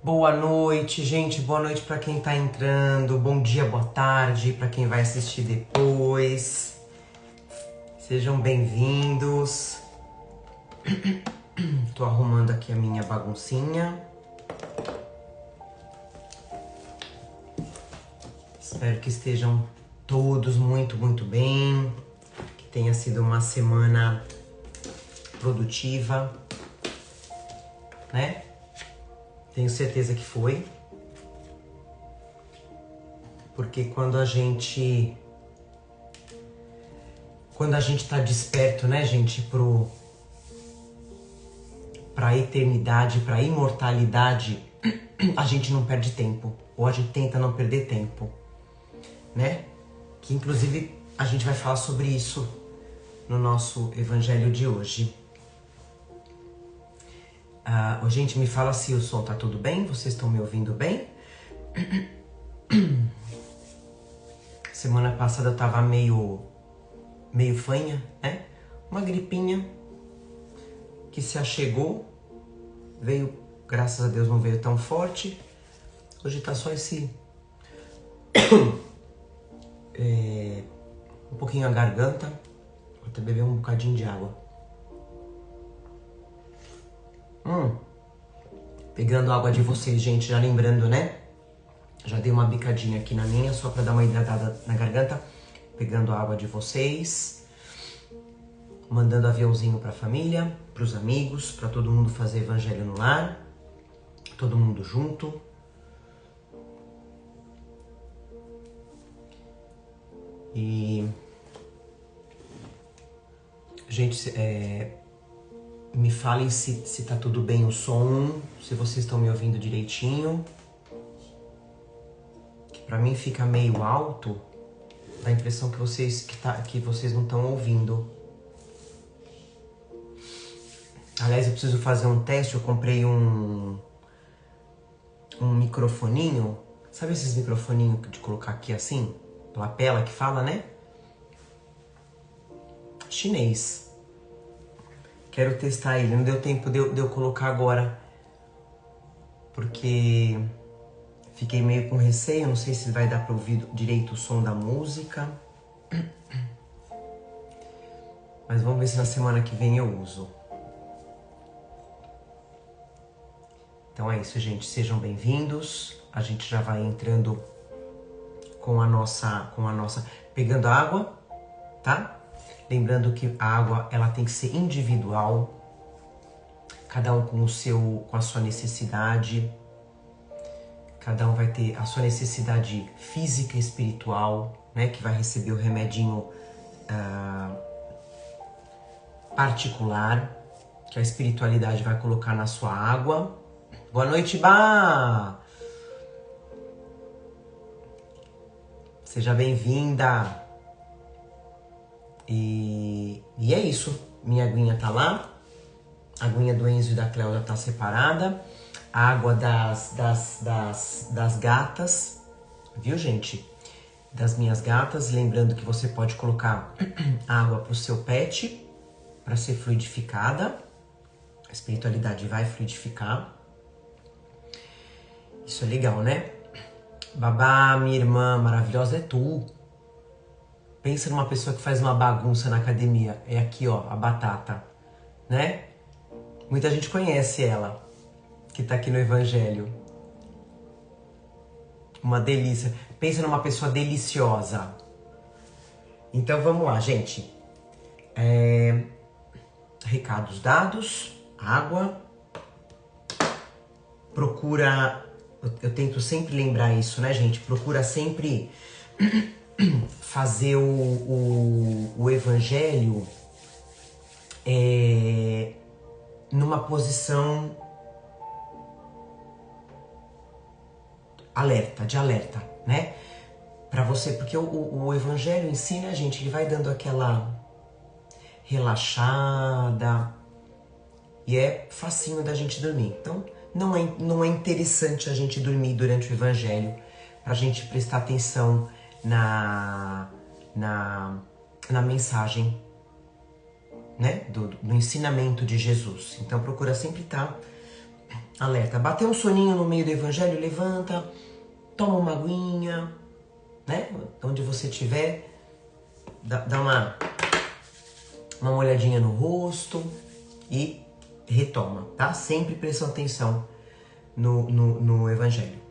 Boa noite, gente. Boa noite para quem tá entrando. Bom dia, boa tarde para quem vai assistir depois. Sejam bem-vindos. Tô arrumando aqui a minha baguncinha. Espero que estejam todos muito bem. Que tenha sido uma semana produtiva, né? Tenho certeza que foi. Porque quando a gente tá desperto, né, gente, pra eternidade, pra imortalidade, a gente não perde tempo. Ou a gente tenta não perder tempo, né? Que inclusive a gente vai falar sobre isso no nosso evangelho de hoje. Gente, me fala se o som tá tudo bem, vocês estão me ouvindo bem? Semana passada eu tava meio fanha, né? Uma gripinha que se achegou, veio, graças a Deus não veio tão forte. Hoje tá só esse um pouquinho a garganta. Vou até beber um bocadinho de água. Pegando água de vocês, gente, já lembrando, né? Já dei uma bicadinha aqui na minha, só pra dar uma hidratada na garganta. Pegando a água de vocês. Mandando aviãozinho pra família, pros amigos, pra todo mundo fazer evangelho no lar. Todo mundo junto. E... gente, me falem se tá tudo bem o som, se vocês estão me ouvindo direitinho. Que pra mim fica meio alto, dá a impressão que vocês não estão ouvindo. Aliás, eu preciso fazer um teste, eu comprei um microfoninho. Sabe esses microfoninhos de colocar aqui assim? Lapela que fala, né? Chinês. Quero testar ele, não deu tempo de eu colocar agora. Porque fiquei meio com receio, não sei se vai dar pra ouvir direito o som da música. Mas vamos ver se na semana que vem eu uso. Então é isso, gente. Sejam bem-vindos. A gente já vai entrando com a nossa... pegando a água, tá? Lembrando que a água, ela tem que ser individual. Cada um com a sua necessidade. Cada um vai ter a sua necessidade física e espiritual, né? Que vai receber o remedinho particular, que a espiritualidade vai colocar na sua água. Boa noite, Bá! Seja bem-vinda! E é isso. Minha aguinha tá lá. A aguinha do Enzo e da Cléudia tá separada. A água das gatas. Viu, gente? Das minhas gatas. Lembrando que você pode colocar água pro seu pet para ser fluidificada. A espiritualidade vai fluidificar. Isso é legal, né? Babá, minha irmã maravilhosa, é tu. Pensa numa pessoa que faz uma bagunça na academia. É aqui, ó, a Batata, né? Muita gente conhece ela, que tá aqui no Evangelho. Uma delícia. Pensa numa pessoa deliciosa. Então vamos lá, gente. Recados dados. Água. Procura... eu tento sempre lembrar isso, né, gente? Procura sempre... fazer o evangelho numa posição de alerta, né? Pra você, porque o evangelho em si, né, gente, ele vai dando aquela relaxada e é facinho da gente dormir. Então, não é interessante a gente dormir durante o evangelho, pra gente prestar atenção na mensagem, né, do ensinamento de Jesus. Então procura sempre estar Alerta. Bateu um soninho no meio do evangelho, levanta, toma uma aguinha, né? Onde você estiver, dá uma olhadinha no rosto e retoma, tá? Sempre prestando atenção no evangelho.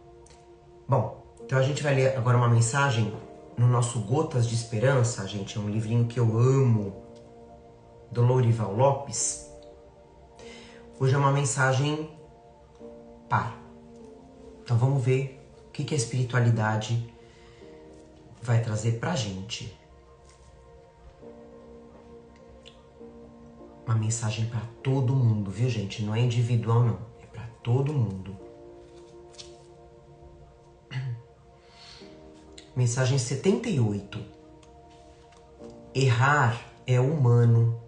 Bom, então a gente vai ler agora uma mensagem no nosso Gotas de Esperança, gente, é um livrinho que eu amo, do Lourival Lopes. Hoje é uma mensagem par. Então vamos ver o que a espiritualidade vai trazer pra gente. Uma mensagem para todo mundo, viu, gente? Não é individual, não. É para todo mundo. Mensagem 78. Errar é humano,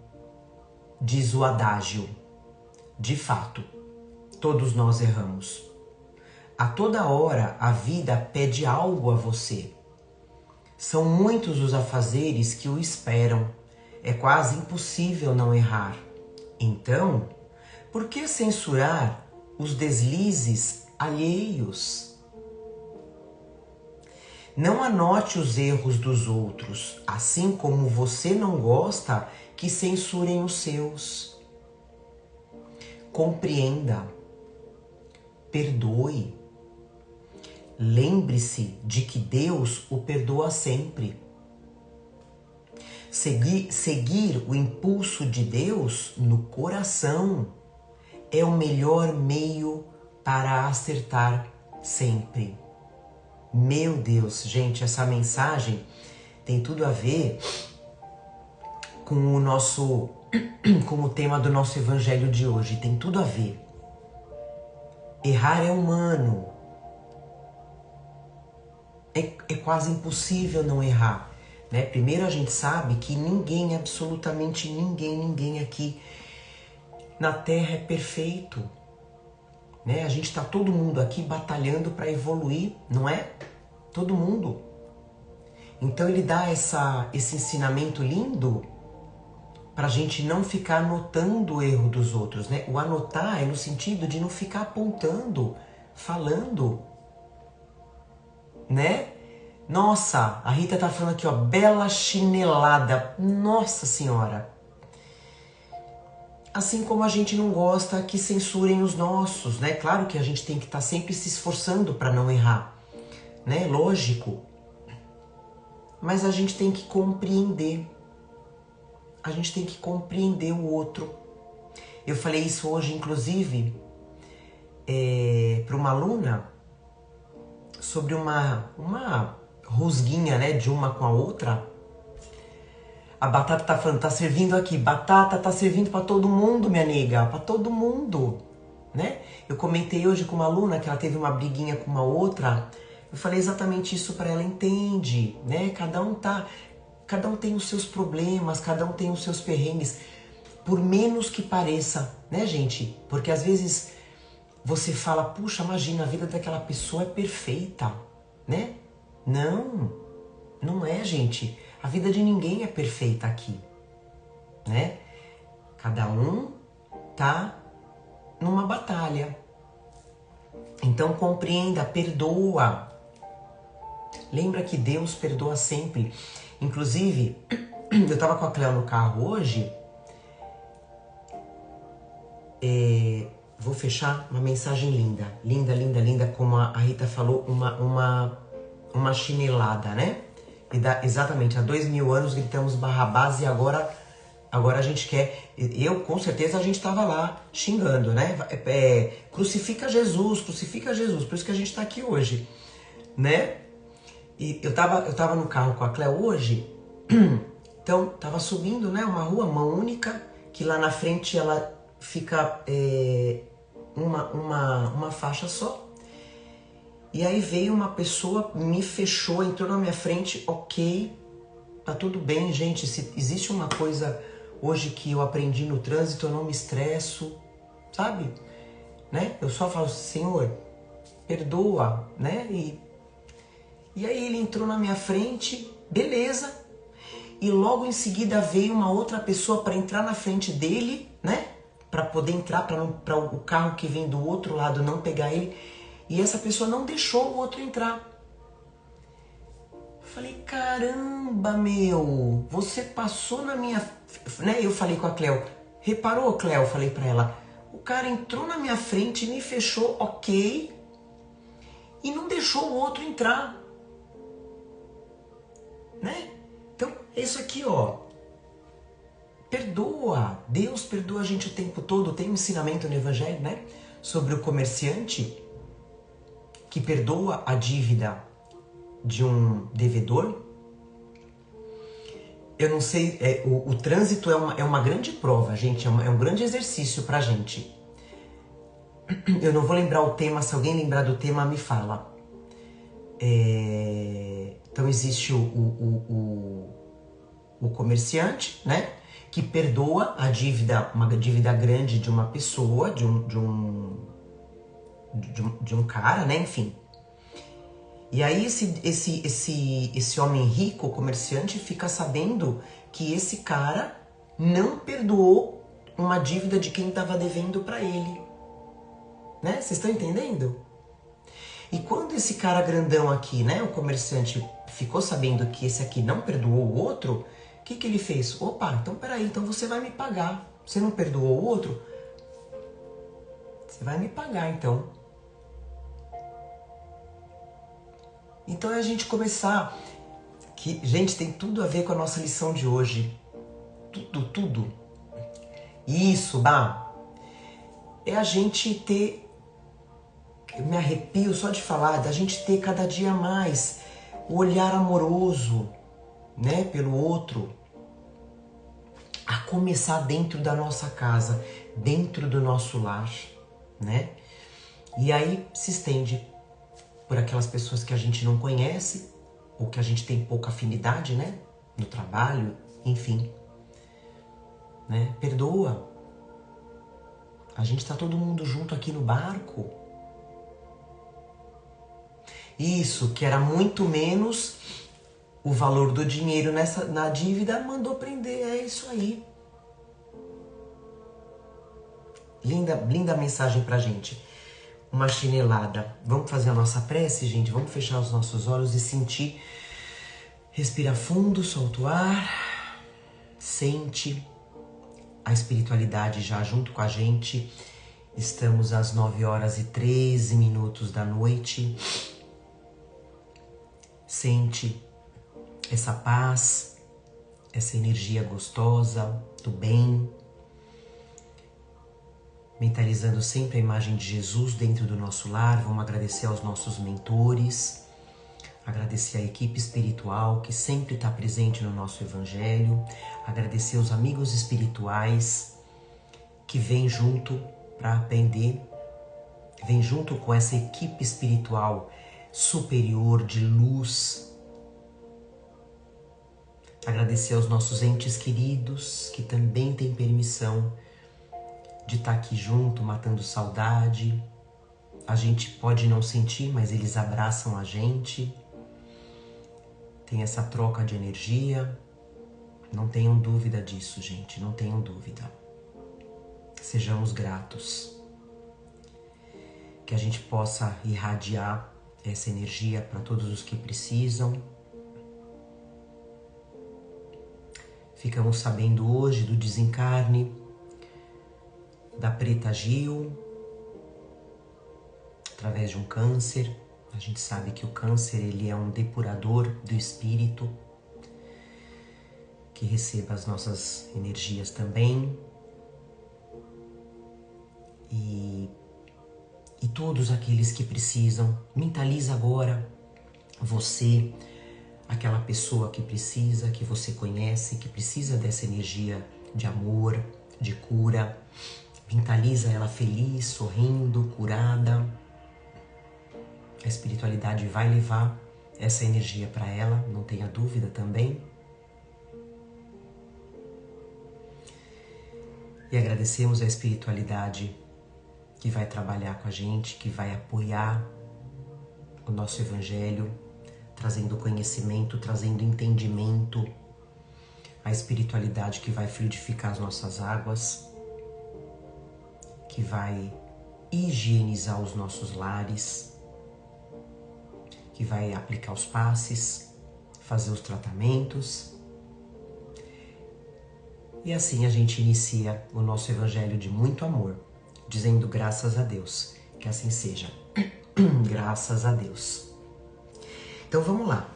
diz o adágio. De fato, todos nós erramos. A toda hora a vida pede algo a você. São muitos os afazeres que o esperam. É quase impossível não errar. Então, por que censurar os deslizes alheios? Não anote os erros dos outros, assim como você não gosta que censurem os seus. Compreenda, perdoe. Lembre-se de que Deus o perdoa sempre. Seguir o impulso de Deus no coração é o melhor meio para acertar sempre. Meu Deus, gente, essa mensagem tem tudo a ver com o tema do nosso evangelho de hoje. Tem tudo a ver. Errar é humano. É quase impossível não errar. Né? Primeiro a gente sabe que ninguém, absolutamente ninguém aqui na Terra é perfeito. Né? A gente está todo mundo aqui batalhando para evoluir, não é? Todo mundo. Então ele dá esse ensinamento lindo para a gente não ficar anotando o erro dos outros. Né? O anotar é no sentido de não ficar apontando, falando. Né? Nossa, a Rita tá falando aqui, ó, bela chinelada. Nossa Senhora. Assim como a gente não gosta que censurem os nossos, né? Claro que a gente tem que estar sempre se esforçando para não errar, né? Lógico. Mas a gente tem que compreender. A gente tem que compreender o outro. Eu falei isso hoje, inclusive, para uma aluna, sobre uma rusguinha, né, de uma com a outra. A Batata tá falando, tá servindo aqui. Batata tá servindo para todo mundo, minha nega, para todo mundo, né? Eu comentei hoje com uma aluna que ela teve uma briguinha com uma outra. Eu falei exatamente isso para ela, entende, né? Cada um tem os seus problemas, cada um tem os seus perrengues, por menos que pareça, né, gente? Porque às vezes você fala, puxa, imagina, a vida daquela pessoa é perfeita, né? Não é, gente. A vida de ninguém é perfeita aqui, né? Cada um tá numa batalha. Então compreenda, perdoa. Lembra que Deus perdoa sempre. Inclusive, eu tava com a Cleo no carro hoje. Vou fechar uma mensagem linda. Linda, como a Rita falou, uma chinelada, né? Exatamente, há 2000 anos gritamos Barrabás e agora a gente quer... com certeza a gente estava lá xingando, né? Crucifica Jesus, por isso que a gente está aqui hoje, né? E eu tava no carro com a Cleo hoje, então tava subindo, né, uma rua, mão única, que lá na frente ela fica uma faixa só. E aí veio uma pessoa, me fechou, entrou na minha frente, ok, tá tudo bem, gente. Se existe uma coisa hoje que eu aprendi no trânsito, eu não me estresso, sabe? Né? Eu só falo, Senhor, perdoa, né? E aí ele entrou na minha frente, beleza. E logo em seguida veio uma outra pessoa para entrar na frente dele, né? para poder entrar, para o carro que vem do outro lado não pegar ele. E essa pessoa não deixou o outro entrar. Falei, caramba, meu, você passou na minha... Né? Eu falei com a Cleo, reparou, Cleo? Falei pra ela, o cara entrou na minha frente, me fechou, ok, e não deixou o outro entrar. Né? Então, é isso aqui, ó. Perdoa. Deus perdoa a gente o tempo todo. Tem um ensinamento no Evangelho, né? Sobre o comerciante que perdoa a dívida de um devedor. Eu não sei, o trânsito é uma grande prova, gente, é um grande exercício pra gente. Eu não vou lembrar o tema, se alguém lembrar do tema, me fala. Então existe o comerciante, né, que perdoa a dívida, uma dívida grande de uma pessoa, de um cara, né, enfim. E aí esse homem rico, comerciante, fica sabendo que esse cara não perdoou uma dívida de quem estava devendo para ele. Né? Vocês estão entendendo? E quando esse cara grandão aqui, né, o comerciante, ficou sabendo que esse aqui não perdoou o outro, o que ele fez? Opa, então peraí, então você vai me pagar. Você não perdoou o outro? Você vai me pagar, então. Então é a gente começar, que, gente, tem tudo a ver com a nossa lição de hoje. Tudo. Isso, é a gente ter, eu me arrepio só de falar, da gente ter cada dia mais o olhar amoroso, né, pelo outro, a começar dentro da nossa casa, dentro do nosso lar, né? E aí se estende por aquelas pessoas que a gente não conhece, ou que a gente tem pouca afinidade, né? No trabalho, enfim. Né? Perdoa. A gente tá todo mundo junto aqui no barco. Isso, que era muito menos o valor do dinheiro na dívida, mandou prender. É isso aí. Linda mensagem pra gente. Uma chinelada. Vamos fazer a nossa prece, gente? Vamos fechar os nossos olhos e sentir. Respira fundo, solta o ar. Sente a espiritualidade já junto com a gente. Estamos às 9h13 da noite. Sente essa paz, essa energia gostosa, do bem. Mentalizando sempre a imagem de Jesus dentro do nosso lar. Vamos agradecer aos nossos mentores, agradecer a equipe espiritual que sempre está presente no nosso Evangelho, agradecer os amigos espirituais que vêm junto para aprender, vêm junto com essa equipe espiritual superior de luz. Agradecer aos nossos entes queridos que também têm permissão de estar aqui junto, matando saudade. A gente pode não sentir, mas eles abraçam a gente. Tem essa troca de energia. Não tenham dúvida disso, gente, não tenham dúvida. Sejamos gratos. Que a gente possa irradiar essa energia para todos os que precisam. Ficamos sabendo hoje do desencarne da Preta Gil, através de um câncer. A gente sabe que o câncer, ele é um depurador do espírito, que receba as nossas energias também. E todos aqueles que precisam, mentaliza agora você, aquela pessoa que precisa, que você conhece, que precisa dessa energia de amor, de cura. Mentaliza ela feliz, sorrindo, curada. A espiritualidade vai levar essa energia para ela, não tenha dúvida também. E agradecemos a espiritualidade que vai trabalhar com a gente, que vai apoiar o nosso Evangelho, trazendo conhecimento, trazendo entendimento. A espiritualidade que vai fluidificar as nossas águas. que vai higienizar os nossos lares, que vai aplicar os passes, fazer os tratamentos. E assim a gente inicia o nosso evangelho de muito amor, dizendo graças a Deus, que assim seja. Graças a Deus. Então vamos lá.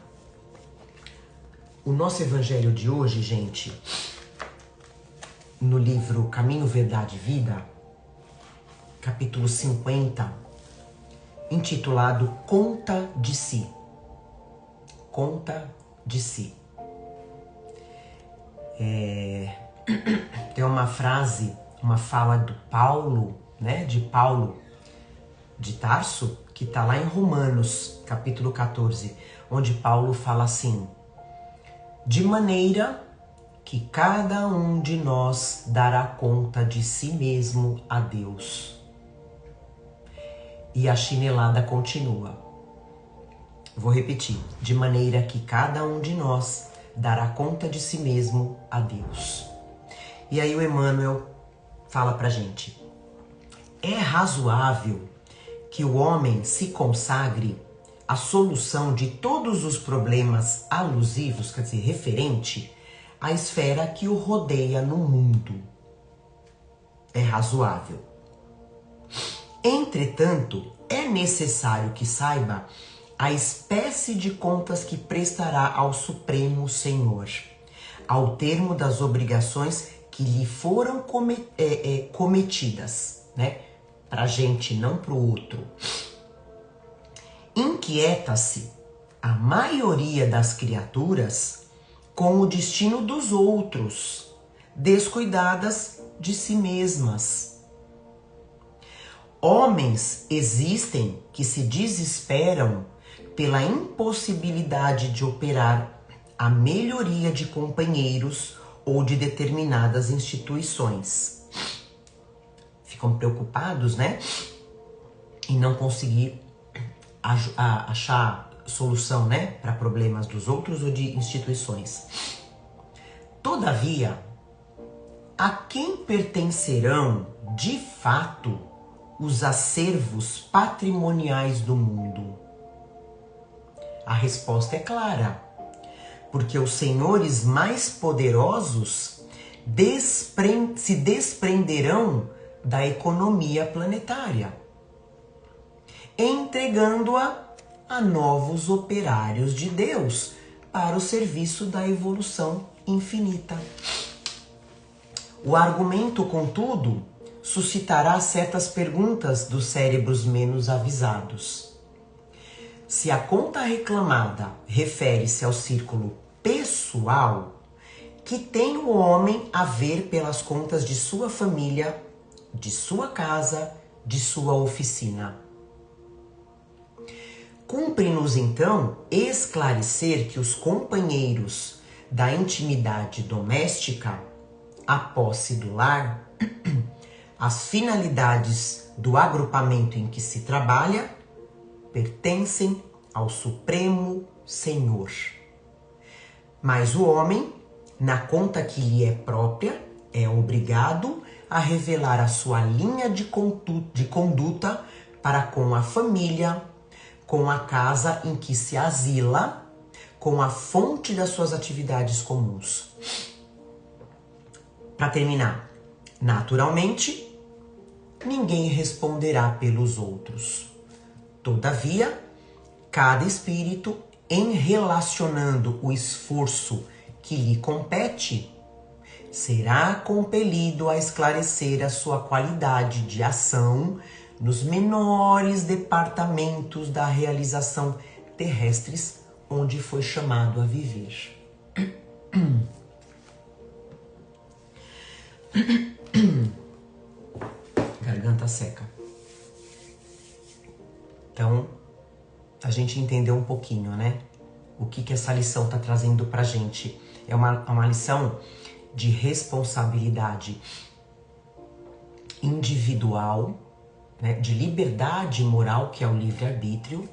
O nosso evangelho de hoje, gente, no livro Caminho, Verdade e Vida, capítulo 50, intitulado Conta de Si. Conta de Si. Tem uma frase, uma fala do Paulo, né, de Paulo de Tarso, que está lá em Romanos, capítulo 14, onde Paulo fala assim: de maneira que cada um de nós dará conta de si mesmo a Deus. E a chinelada continua. Vou repetir. De maneira que cada um de nós dará conta de si mesmo a Deus. E aí o Emmanuel fala pra gente: é razoável que o homem se consagre à solução de todos os problemas alusivos, quer dizer, referente à esfera que o rodeia no mundo. É razoável. Entretanto, é necessário que saiba a espécie de contas que prestará ao Supremo Senhor, ao termo das obrigações que lhe foram cometidas, né? Pra gente, não pro outro. Inquieta-se a maioria das criaturas com o destino dos outros, descuidadas de si mesmas. Homens existem que se desesperam pela impossibilidade de operar a melhoria de companheiros ou de determinadas instituições. Ficam preocupados, né? Em não conseguir achar solução, né? Para problemas dos outros ou de instituições. Todavia, a quem pertencerão, de fato, os acervos patrimoniais do mundo? A resposta é clara. Porque os senhores mais poderosos se desprenderão da economia planetária, entregando-a a novos operários de Deus para o serviço da evolução infinita. O argumento, contudo, suscitará certas perguntas dos cérebros menos avisados. Se a conta reclamada refere-se ao círculo pessoal, que tem o homem a ver pelas contas de sua família, de sua casa, de sua oficina? Cumpre-nos, então, esclarecer que os companheiros da intimidade doméstica, a posse do lar, as finalidades do agrupamento em que se trabalha, pertencem ao Supremo Senhor. Mas o homem, na conta que lhe é própria, é obrigado a revelar a sua linha de conduta para com a família, com a casa em que se asila, com a fonte das suas atividades comuns. Para terminar, naturalmente, ninguém responderá pelos outros. Todavia, cada espírito, em relacionando o esforço que lhe compete, será compelido a esclarecer a sua qualidade de ação nos menores departamentos da realização terrestres onde foi chamado a viver. Garganta seca. Então, a gente entendeu um pouquinho, né? O que essa lição está trazendo pra gente. É uma lição de responsabilidade individual, né? De liberdade moral, que é o livre-arbítrio,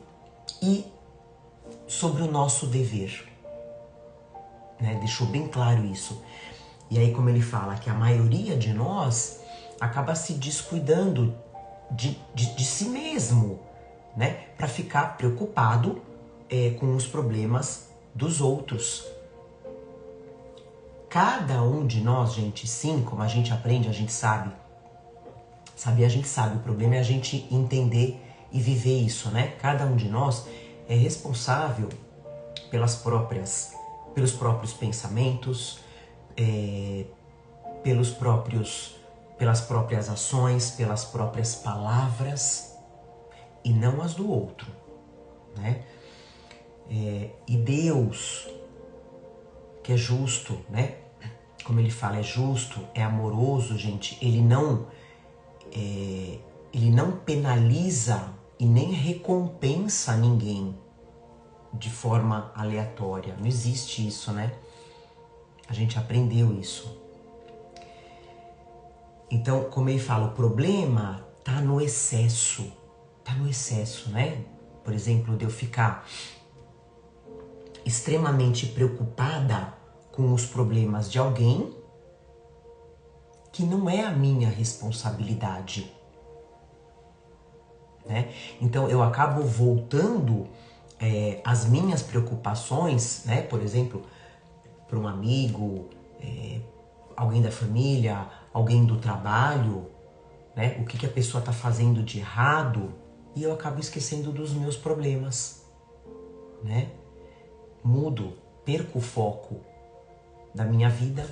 e sobre o nosso dever. Né? Deixou bem claro isso. E aí, como ele fala que a maioria de nós acaba se descuidando de si mesmo, né? Para ficar preocupado com os problemas dos outros. Cada um de nós, gente, sim, como a gente aprende, a gente sabe. Saber a gente sabe, o problema é a gente entender e viver isso, né? Cada um de nós é responsável pelos próprios pensamentos, pelas próprias ações, pelas próprias palavras e não as do outro, né? E Deus, que é justo, né? Como ele fala, é justo, é amoroso, gente. Ele não penaliza e nem recompensa ninguém de forma aleatória. Não existe isso, né? A gente aprendeu isso. Então, como ele fala, o problema tá no excesso. Tá no excesso, né? Por exemplo, de eu ficar extremamente preocupada com os problemas de alguém que não é a minha responsabilidade, né? Então eu acabo voltando as minhas preocupações, né? Por exemplo, para um amigo, alguém da família, alguém do trabalho, né? O que a pessoa está fazendo de errado, e eu acabo esquecendo dos meus problemas, né? Mudo, perco o foco da minha vida,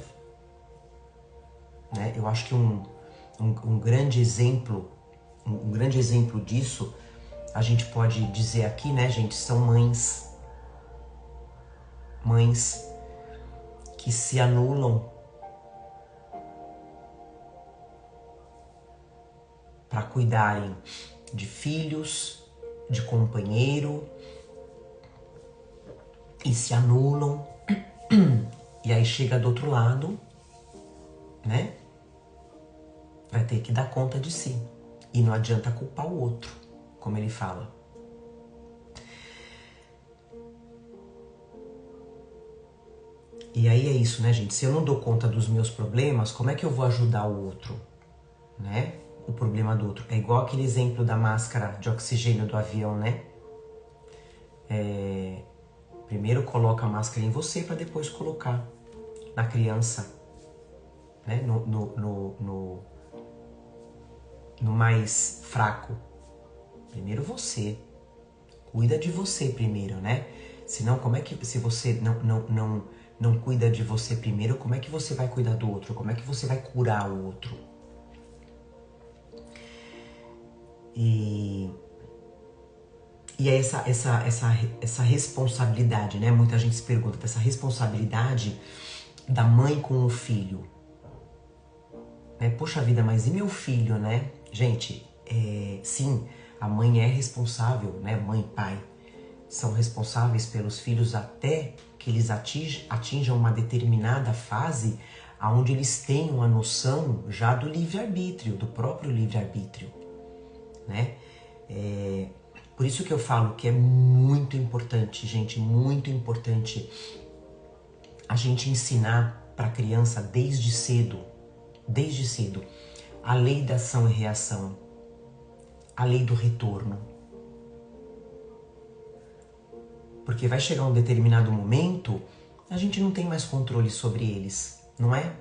né? Eu acho que um grande exemplo disso, a gente pode dizer aqui, né, gente, são mães que se anulam para cuidarem de filhos, de companheiro, e se anulam, e aí chega do outro lado, né? Vai ter que dar conta de si. E não adianta culpar o outro, como ele fala. E aí é isso, né, gente? Se eu não dou conta dos meus problemas, como é que eu vou ajudar o outro, né? O problema do outro. É igual aquele exemplo da máscara de oxigênio do avião, né? Primeiro coloca a máscara em você para depois colocar na criança, né? No mais fraco. Primeiro você. Cuida de você primeiro, né? Senão, como é que, se você não cuida de você primeiro, como é que você vai cuidar do outro? Como é que você vai curar o outro? E é essa responsabilidade, né? Muita gente se pergunta dessa responsabilidade da mãe com o filho. Né? Poxa vida, mas e meu filho, né? Gente, sim, a mãe é responsável, né? Mãe e pai são responsáveis pelos filhos até que eles atinjam uma determinada fase onde eles tenham a noção já do livre-arbítrio, do próprio livre-arbítrio, né? Por isso que eu falo que é muito importante, gente, muito importante a gente ensinar para a criança desde cedo, a lei da ação e reação, a lei do retorno. Porque vai chegar um determinado momento, a gente não tem mais controle sobre eles, não é?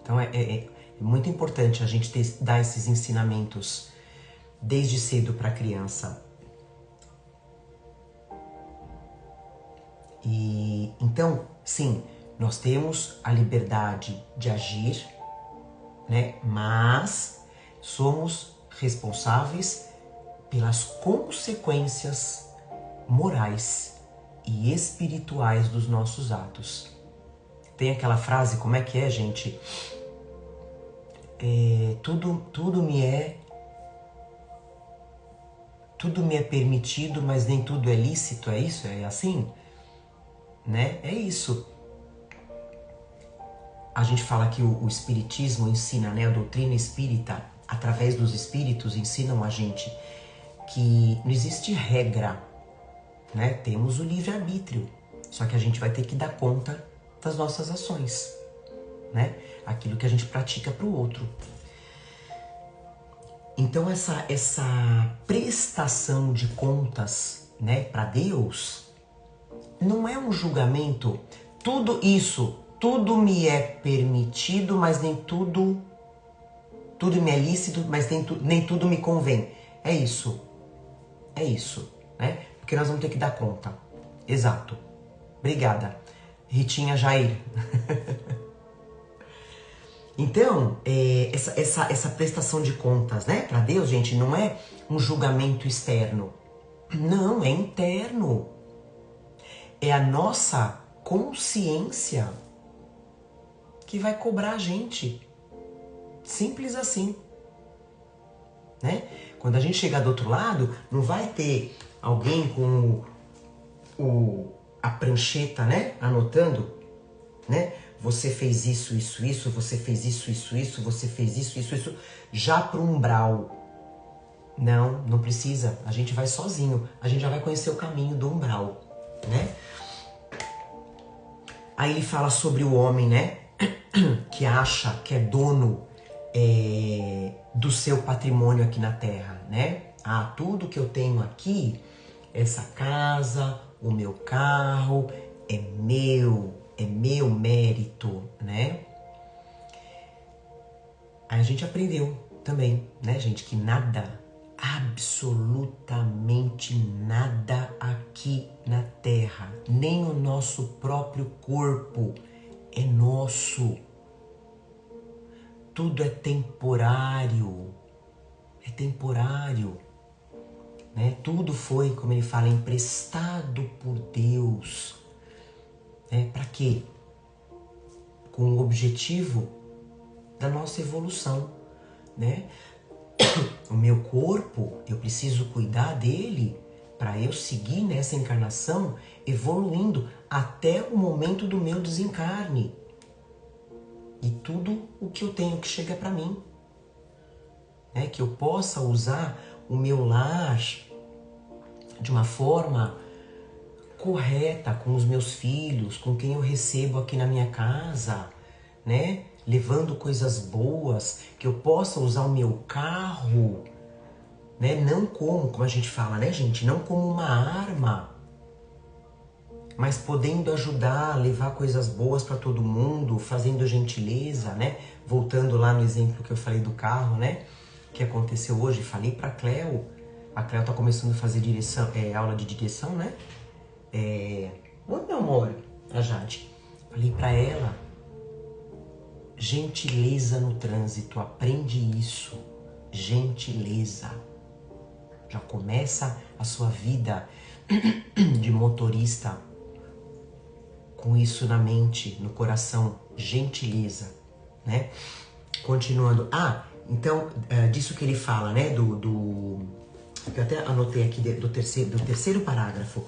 Então é muito importante a gente dar esses ensinamentos desde cedo para a criança. E então, sim, nós temos a liberdade de agir, né? Mas somos responsáveis pelas consequências morais e espirituais dos nossos atos. Tem aquela frase, como é que é, gente? Tudo me é permitido, mas nem tudo é lícito, é isso? É assim? Né? É isso. A gente fala que o espiritismo ensina, né? A doutrina espírita, através dos espíritos, ensinam a gente que não existe regra, né? Temos o livre-arbítrio, só que a gente vai ter que dar conta das nossas ações, né? Aquilo que a gente pratica para o outro. Então essa prestação de contas, né, para Deus, não é um julgamento. Tudo me é permitido, mas nem tudo me é lícito, mas nem tudo me convém. É isso, né? Porque nós vamos ter que dar conta. Exato. Obrigada, Ritinha Jair. Então, essa prestação de contas, né, para Deus, gente, não é um julgamento externo. Não, é interno. É a nossa consciência que vai cobrar a gente. Simples assim, né? Quando a gente chegar do outro lado, não vai ter alguém com a prancheta, né, anotando, né? Você fez isso, você fez isso, você fez isso, já pro umbral. Não precisa. A gente vai sozinho. A gente já vai conhecer o caminho do umbral, né? Aí ele fala sobre o homem, né? Que acha que é dono do seu patrimônio aqui na Terra, né? Ah, tudo que eu tenho aqui, essa casa, o meu carro, é meu mérito, né? Aí a gente aprendeu também, né, gente, que nada, absolutamente nada aqui na Terra, nem o nosso próprio corpo é nosso. Tudo é temporário, né? Tudo foi, como ele fala, emprestado por Deus. Para quê? Com o objetivo da nossa evolução, né? O meu corpo, eu preciso cuidar dele para eu seguir nessa encarnação evoluindo até o momento do meu desencarne. E tudo o que eu tenho que chega para mim. Né? Que eu possa usar o meu lar de uma forma correta com os meus filhos, com quem eu recebo aqui na minha casa, né? Levando coisas boas, que eu possa usar o meu carro, né? Não como a gente fala, né, gente? Não como uma arma, mas podendo ajudar, levar coisas boas para todo mundo, fazendo gentileza, né? Voltando lá no exemplo que eu falei do carro, né? Que aconteceu hoje, falei para Cleo. A Cleo tá começando a fazer aula de direção, né? Oi, meu amor, a Jade. Falei para ela, gentileza no trânsito, aprende isso, gentileza. Já começa a sua vida de motorista com isso na mente, no coração, gentileza, né? Continuando, então, disso que ele fala, né, eu até anotei aqui do terceiro parágrafo.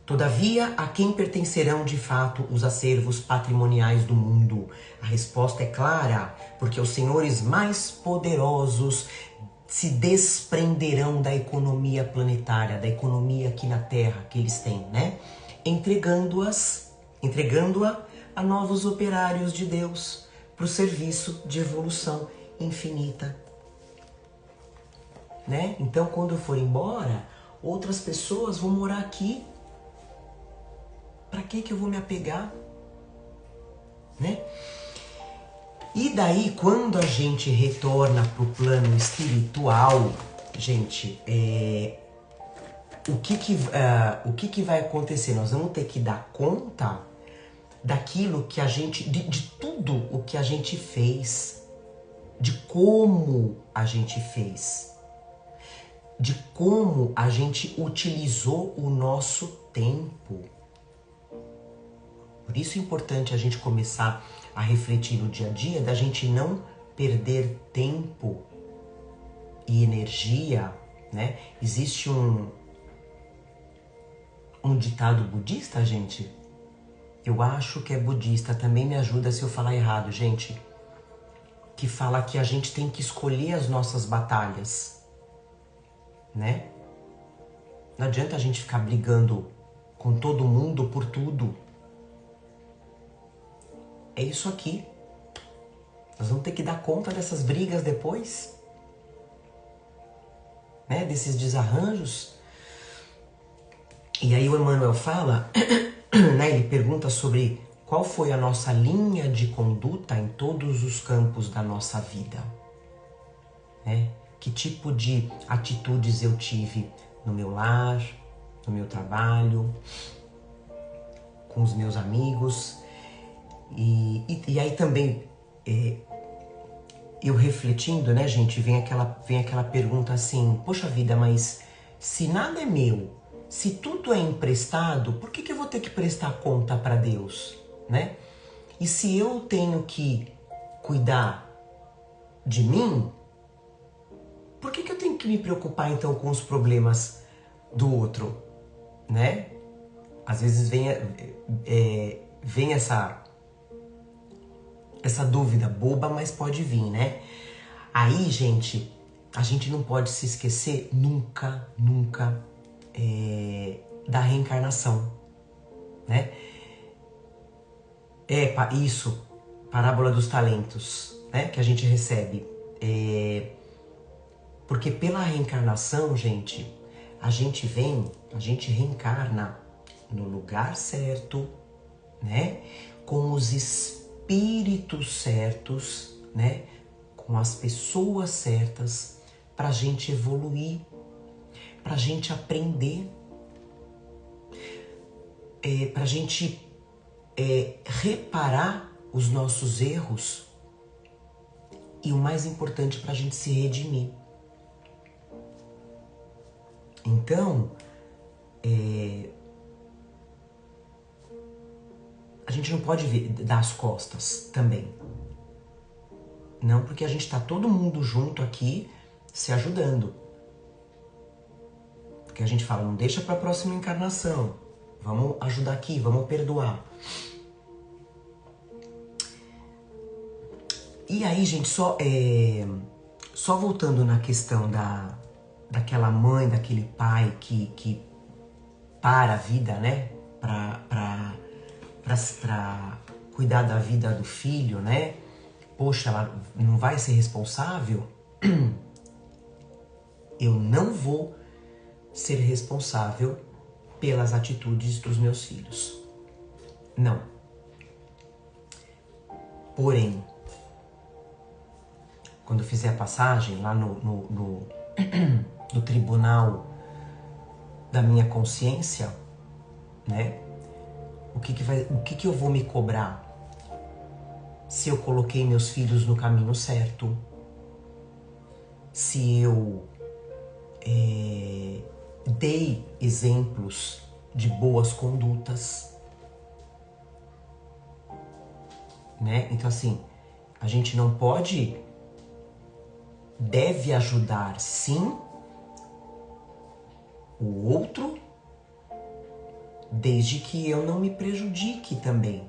Todavia, a quem pertencerão de fato os acervos patrimoniais do mundo? A resposta é clara, porque os senhores mais poderosos se desprenderão da economia planetária, da economia aqui na Terra que eles têm, né? Entregando-a a novos operários de Deus para o serviço de evolução infinita, né? Então, quando eu for embora, outras pessoas vão morar aqui. Para que eu vou me apegar, né? E daí, quando a gente retorna para o plano espiritual, gente, o que vai acontecer? Nós vamos ter que dar conta daquilo que a gente, de tudo o que a gente fez, de como a gente fez, de como a gente utilizou o nosso tempo. Por isso é importante a gente começar a refletir no dia a dia, da gente não perder tempo e energia, né? Existe um ditado budista, gente? Eu acho que é budista, também me ajuda se eu falar errado, gente. Que fala que a gente tem que escolher as nossas batalhas, né? Não adianta a gente ficar brigando com todo mundo por tudo. é isso aqui. Nós vamos ter que dar conta dessas brigas depois, né? Desses desarranjos. E aí o Emmanuel fala, né? Ele pergunta sobre qual foi a nossa linha de conduta em todos os campos da nossa vida, né? Que tipo de atitudes eu tive no meu lar, no meu trabalho, com os meus amigos. E aí também, eu refletindo, né, gente, vem aquela pergunta assim, poxa vida, mas se nada é meu, se tudo é emprestado, por que eu vou ter que prestar conta para Deus, né? E se eu tenho que cuidar de mim, por que eu tenho que me preocupar então com os problemas do outro, né? Às vezes vem essa dúvida boba, mas pode vir, né? Aí, gente, a gente não pode se esquecer nunca da reencarnação, né? Isso, parábola dos talentos, né? Que a gente recebe. Porque pela reencarnação, gente, a gente reencarna no lugar certo, né? Com os espíritos certos, né? Com as pessoas certas, pra gente evoluir, pra gente aprender, pra gente reparar os nossos erros e o mais importante, pra gente se redimir. Então, a gente não pode dar as costas também. Não, porque a gente está todo mundo junto aqui se ajudando. Porque a gente fala, não deixa para a próxima encarnação. Vamos ajudar aqui, vamos perdoar. E aí, gente, só voltando na questão daquela mãe, daquele pai que para a vida, né? Pra cuidar da vida do filho, né? Poxa, ela não vai ser responsável? Eu não vou ser responsável pelas atitudes dos meus filhos. Não. Porém, quando eu fizer a passagem lá no tribunal da minha consciência, né? O que eu vou me cobrar? Se eu coloquei meus filhos no caminho certo, se eu dei exemplos de boas condutas, né? Então assim, a gente não deve ajudar sim o outro, desde que eu não me prejudique também,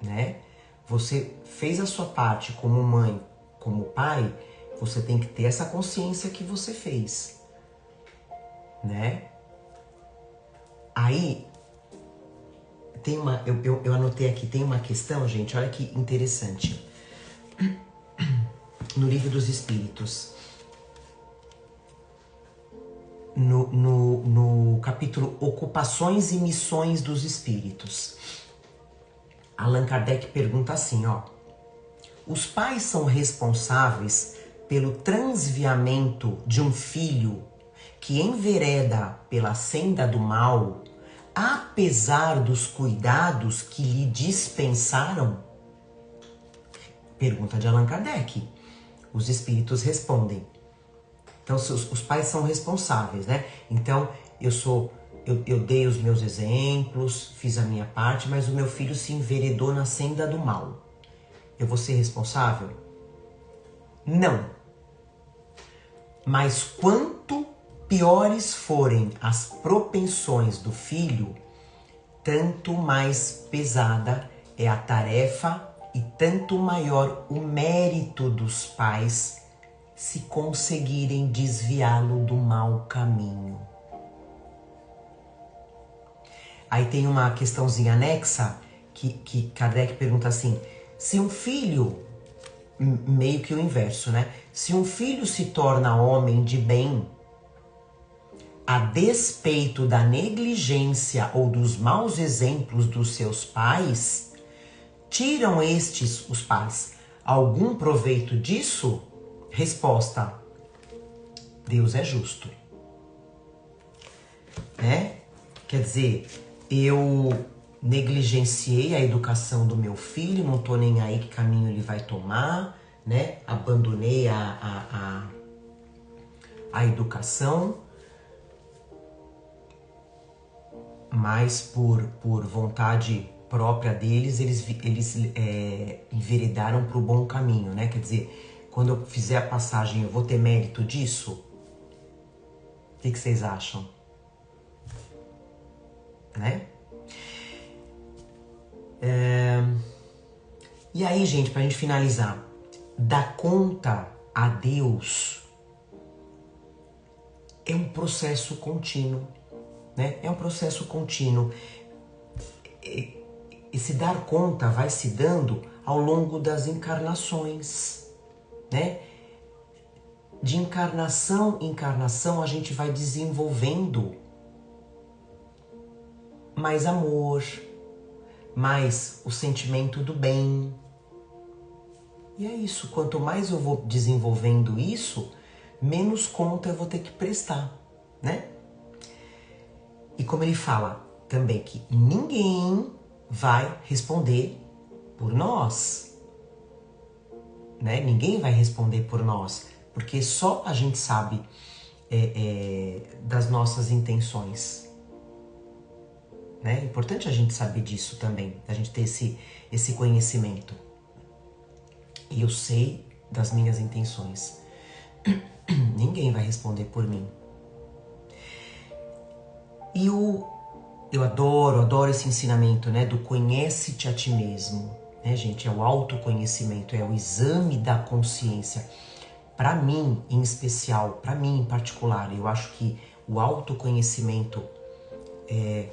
né? Você fez a sua parte como mãe, como pai, você tem que ter essa consciência que você fez, né? Aí, eu anotei aqui, tem uma questão, gente, olha que interessante. No Livro dos Espíritos, no capítulo Ocupações e Missões dos Espíritos, Allan Kardec pergunta assim, ó: os pais são responsáveis pelo transviamento de um filho que envereda pela senda do mal, apesar dos cuidados que lhe dispensaram? Pergunta de Allan Kardec. Os espíritos respondem. Então, os pais são responsáveis, né? Então, eu dei os meus exemplos, fiz a minha parte, mas o meu filho se enveredou na senda do mal. Eu vou ser responsável? Não. Mas quanto piores forem as propensões do filho, tanto mais pesada é a tarefa e tanto maior o mérito dos pais se conseguirem desviá-lo do mau caminho. Aí tem uma questãozinha anexa que Kardec pergunta assim, se um filho, meio que o inverso, né? Se um filho se torna homem de bem, a despeito da negligência ou dos maus exemplos dos seus pais, tiram estes, os pais, algum proveito disso? Resposta: Deus é justo. Né? Quer dizer, eu negligenciei a educação do meu filho, não tô nem aí que caminho ele vai tomar, né? Abandonei a educação, mas por vontade própria deles, eles enveredaram para o bom caminho, né? Quer dizer, quando eu fizer a passagem, eu vou ter mérito disso? O que vocês acham? Né? E aí, gente, pra gente finalizar, dar conta a Deus é um processo contínuo, né? É um processo contínuo. Esse dar conta vai se dando ao longo das encarnações, né? De encarnação em encarnação a gente vai desenvolvendo mais amor, mais o sentimento do bem. E é isso, quanto mais eu vou desenvolvendo isso, menos conta eu vou ter que prestar, né? E como ele fala também que ninguém vai responder por nós, né? Ninguém vai responder por nós, porque só a gente sabe das nossas intenções. Né? É importante a gente saber disso também, a gente ter esse conhecimento. E eu sei das minhas intenções. Ninguém vai responder por mim. E eu adoro esse ensinamento, né, do conhece-te a ti mesmo, né, gente? É o autoconhecimento, é o exame da consciência. Para mim, em especial, para mim em particular, eu acho que o autoconhecimento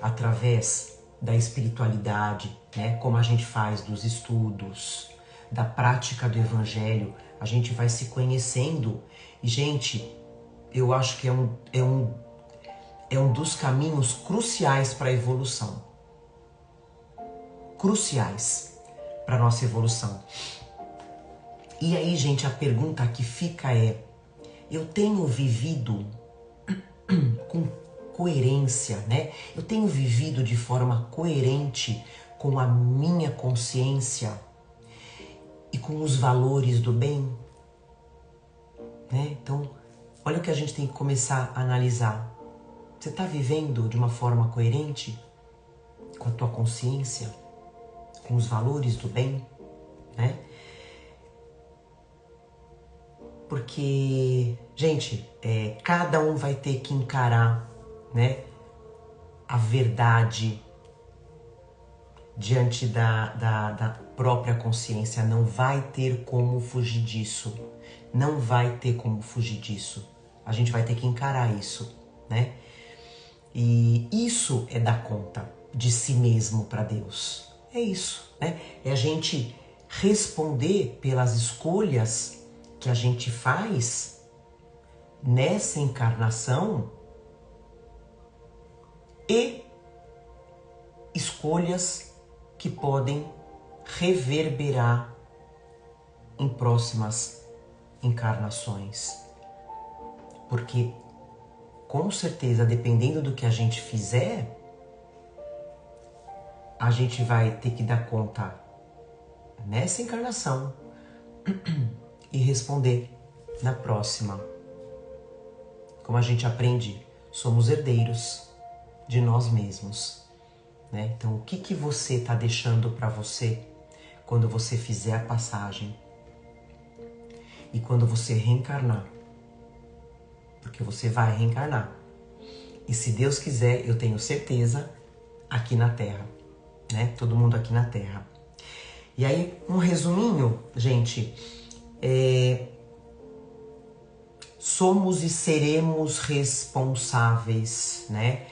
através da espiritualidade, né, como a gente faz dos estudos, da prática do evangelho, a gente vai se conhecendo. E, gente, eu acho que é um dos caminhos cruciais para a evolução. Cruciais para a nossa evolução. E aí, gente, a pergunta que fica é: eu tenho vivido com coerência, né? Eu tenho vivido de forma coerente com a minha consciência e com os valores do bem? Né? Então, olha o que a gente tem que começar a analisar. Você está vivendo de uma forma coerente com a tua consciência, com os valores do bem, né? Porque, gente, cada um vai ter que encarar, né, a verdade diante da própria consciência. Não vai ter como fugir disso. Não vai ter como fugir disso. A gente vai ter que encarar isso, né? E isso é dar conta de si mesmo para Deus. É isso, né? É a gente responder pelas escolhas que a gente faz nessa encarnação e escolhas que podem reverberar em próximas encarnações. Porque, com certeza, dependendo do que a gente fizer, a gente vai ter que dar conta nessa encarnação e responder na próxima. Como a gente aprende, somos herdeiros de nós mesmos, né? Então, o que você está deixando para você quando você fizer a passagem e quando você reencarnar? Porque você vai reencarnar. E se Deus quiser, eu tenho certeza, aqui na Terra, né? Todo mundo aqui na Terra. E aí, um resuminho, gente, somos e seremos responsáveis, né?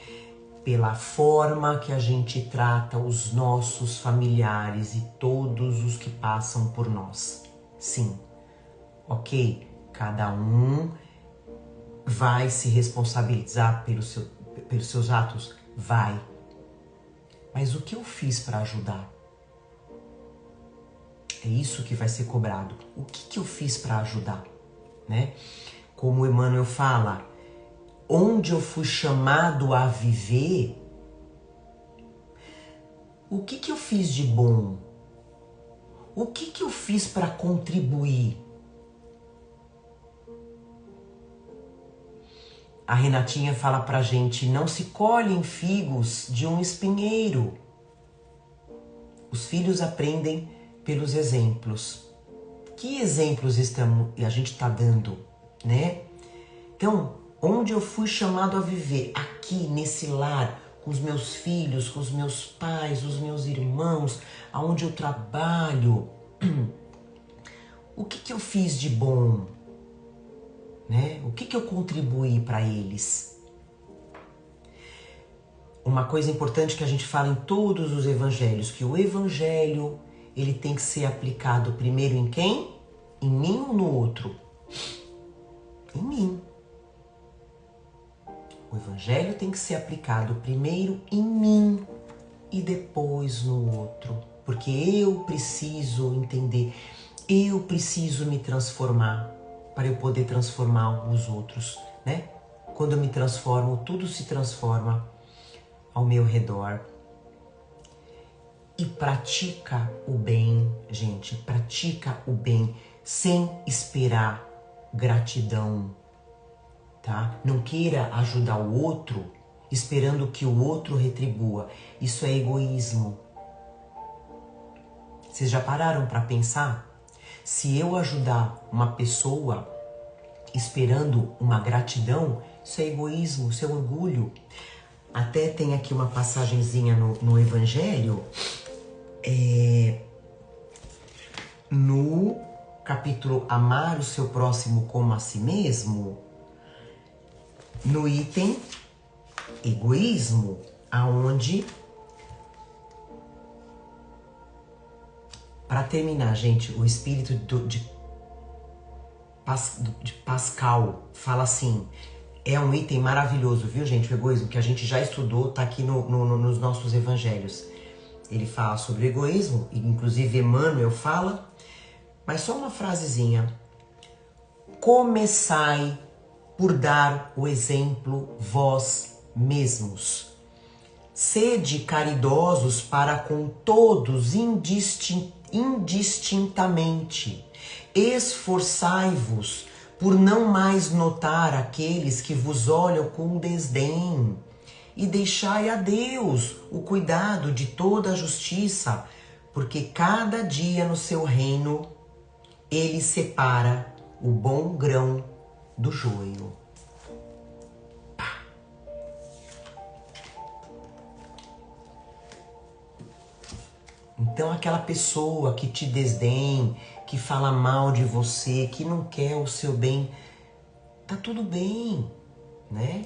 pela forma que a gente trata os nossos familiares e todos os que passam por nós. Sim, ok, cada um vai se responsabilizar pelos seus atos? Vai. Mas o que eu fiz para ajudar? É isso que vai ser cobrado. O que eu fiz para ajudar? Né? Como Emmanuel fala, onde eu fui chamado a viver, o que eu fiz de bom? O que eu fiz para contribuir? A Renatinha fala pra gente, não se colhem figos de um espinheiro. Os filhos aprendem pelos exemplos. Que exemplos a gente está dando, né? Então, onde eu fui chamado a viver, aqui nesse lar, com os meus filhos, com os meus pais, os meus irmãos, aonde eu trabalho, o que eu fiz de bom? Né? O que eu contribuí para eles? Uma coisa importante que a gente fala em todos os evangelhos, que o evangelho ele tem que ser aplicado primeiro em quem? Em mim ou no outro? Em mim. O evangelho tem que ser aplicado primeiro em mim e depois no outro. Porque eu preciso entender, eu preciso me transformar para eu poder transformar os outros, né? Quando eu me transformo, tudo se transforma ao meu redor. E pratica o bem, gente, pratica o bem sem esperar gratidão, tá? Não queira ajudar o outro esperando que o outro retribua. Isso é egoísmo. Vocês já pararam para pensar? Se eu ajudar uma pessoa esperando uma gratidão, isso é egoísmo, isso é orgulho. Até tem aqui uma passagenzinha no Evangelho, no capítulo Amar o seu próximo como a si mesmo, no item egoísmo, aonde, para terminar, gente, o espírito de Pascal fala assim, é um item maravilhoso, viu, gente? O egoísmo, que a gente já estudou, tá aqui nos nossos evangelhos. Ele fala sobre o egoísmo, inclusive Emmanuel fala, mas só uma frasezinha. Começai por dar o exemplo vós mesmos. Sede caridosos para com todos indistintamente. Esforçai-vos por não mais notar aqueles que vos olham com desdém, e deixai a Deus o cuidado de toda a justiça, porque cada dia no seu reino ele separa o bom grão do joio. Então aquela pessoa que te desdém, que fala mal de você, que não quer o seu bem, tá tudo bem, né?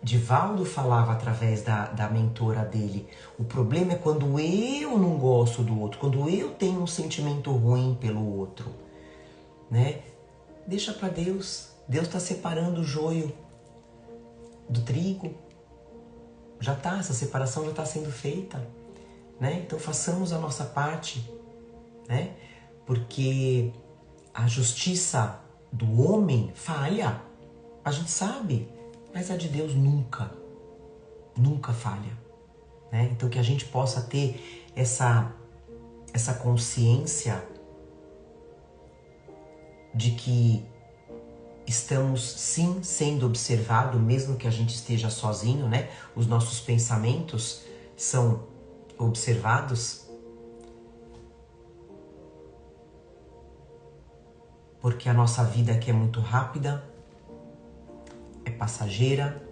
Divaldo falava através da mentora dele, o problema é quando eu não gosto do outro, quando eu tenho um sentimento ruim pelo outro, né? Deixa para Deus, Deus está separando o joio do trigo, já tá, essa separação já está sendo feita, né? Então façamos a nossa parte, né? Porque a justiça do homem falha, a gente sabe, mas a de Deus nunca falha, né? Então que a gente possa ter essa consciência de que estamos sim sendo observados, mesmo que a gente esteja sozinho, né? Os nossos pensamentos são observados, porque a nossa vida aqui é muito rápida, é passageira,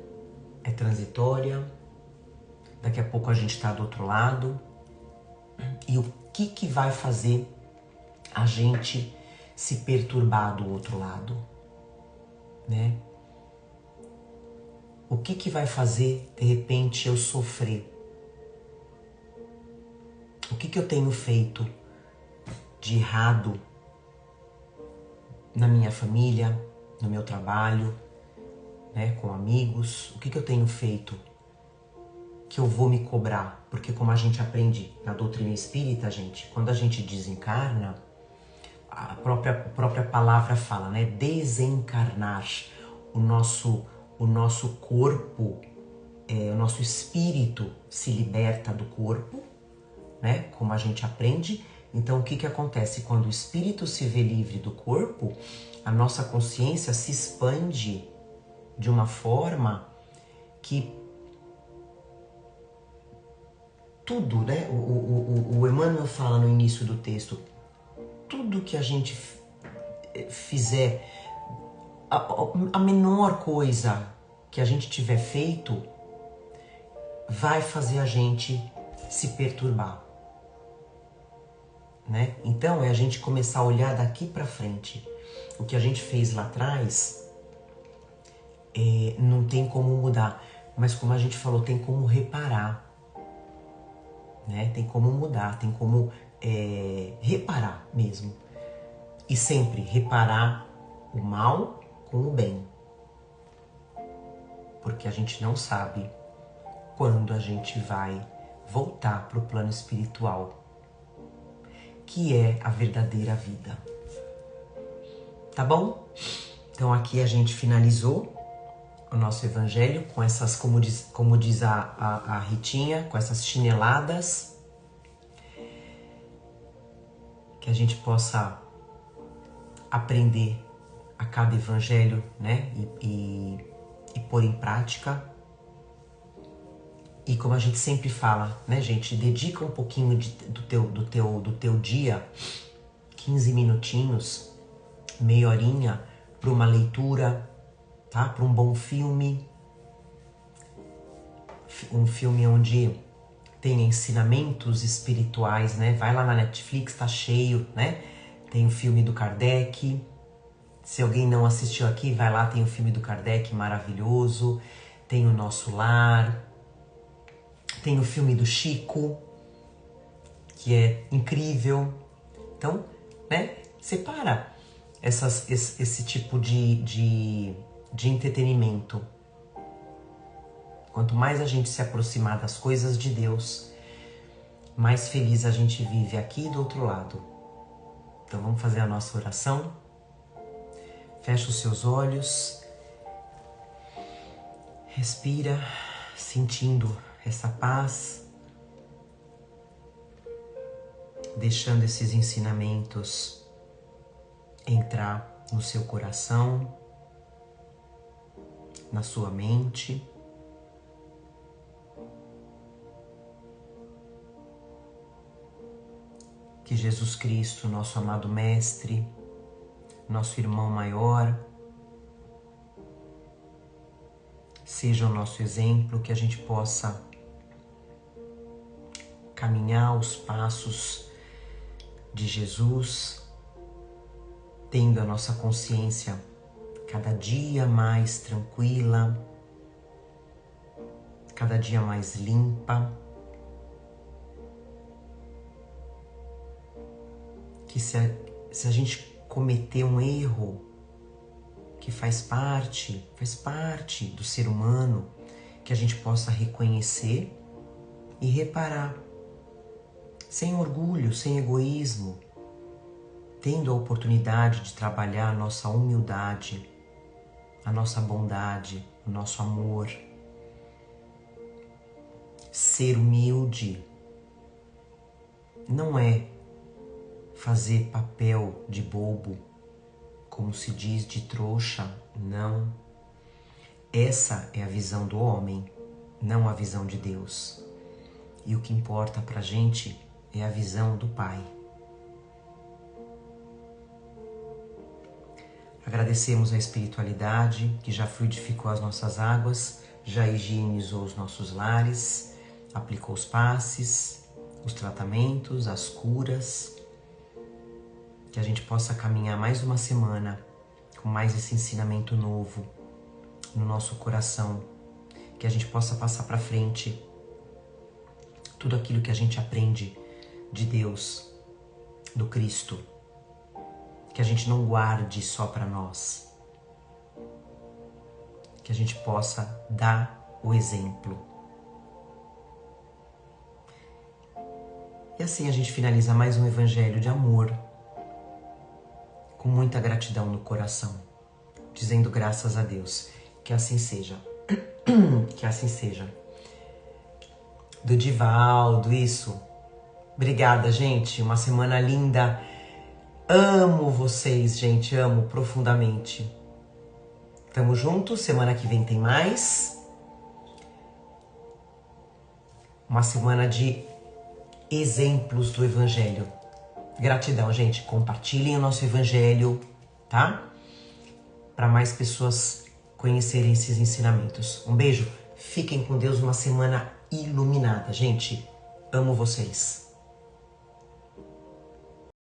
é transitória, daqui a pouco a gente está do outro lado. E o que vai fazer a gente se perturbar do outro lado, né? O que vai fazer, de repente, eu sofrer? O que eu tenho feito de errado na minha família, no meu trabalho, né, com amigos? O que eu tenho feito que eu vou me cobrar? Porque como a gente aprende na doutrina espírita, gente, quando a gente desencarna, a própria palavra fala, né? Desencarnar. O nosso corpo, o nosso espírito se liberta do corpo, né? Como a gente aprende. Então, o que acontece? Quando o espírito se vê livre do corpo, a nossa consciência se expande de uma forma que tudo, né? O Emmanuel fala no início do texto, tudo que a gente fizer, a menor coisa que a gente tiver feito, vai fazer a gente se perturbar, né? Então é a gente começar a olhar daqui para frente. O que a gente fez lá atrás não tem como mudar, mas como a gente falou, tem como reparar, né? Tem como mudar, tem como reparar mesmo. E sempre reparar o mal com o bem. Porque a gente não sabe quando a gente vai voltar para o plano espiritual, que é a verdadeira vida. Tá bom? Então aqui a gente finalizou o nosso evangelho com essas, como diz a Ritinha, com essas chineladas, que a gente possa aprender a cada evangelho, né? E pôr em prática. E como a gente sempre fala, né, gente, dedica um pouquinho do teu dia, 15 minutinhos, meia horinha, para uma leitura, tá? Para um bom filme, um filme onde tem ensinamentos espirituais, né? Vai lá na Netflix, tá cheio, né? Tem o filme do Kardec. Se alguém não assistiu aqui, vai lá, tem o filme do Kardec maravilhoso. Tem o Nosso Lar. Tem o filme do Chico, que é incrível. Então, né? Separa esse tipo de entretenimento. Quanto mais a gente se aproximar das coisas de Deus, mais feliz a gente vive aqui do outro lado. Então vamos fazer a nossa oração. Fecha os seus olhos. Respira, sentindo essa paz. Deixando esses ensinamentos entrar no seu coração, na sua mente. Que Jesus Cristo, nosso amado Mestre, nosso irmão maior, seja o nosso exemplo, que a gente possa caminhar os passos de Jesus, tendo a nossa consciência cada dia mais tranquila, cada dia mais limpa. Que se a gente cometer um erro que faz parte do ser humano, que a gente possa reconhecer e reparar, sem orgulho, sem egoísmo, tendo a oportunidade de trabalhar a nossa humildade, a nossa bondade, o nosso amor. Ser humilde não é fazer papel de bobo, como se diz, de trouxa, não. Essa é a visão do homem, não a visão de Deus. E o que importa pra gente é a visão do Pai. Agradecemos a espiritualidade que já fluidificou as nossas águas, já higienizou os nossos lares, aplicou os passes, os tratamentos, as curas. Que a gente possa caminhar mais uma semana com mais esse ensinamento novo no nosso coração, que a gente possa passar para frente tudo aquilo que a gente aprende de Deus, do Cristo, que a gente não guarde só para nós, que a gente possa dar o exemplo. E assim a gente finaliza mais um evangelho de amor, com muita gratidão no coração, dizendo graças a Deus. Que assim seja. Que assim seja. Do Divaldo, isso. Obrigada, gente. Uma semana linda. Amo vocês, gente. Amo profundamente. Tamo junto. Semana que vem tem mais. Uma semana de exemplos do Evangelho. Gratidão, gente. Compartilhem o nosso Evangelho, tá? Para mais pessoas conhecerem esses ensinamentos. Um beijo. Fiquem com Deus. Uma semana iluminada, gente. Amo vocês.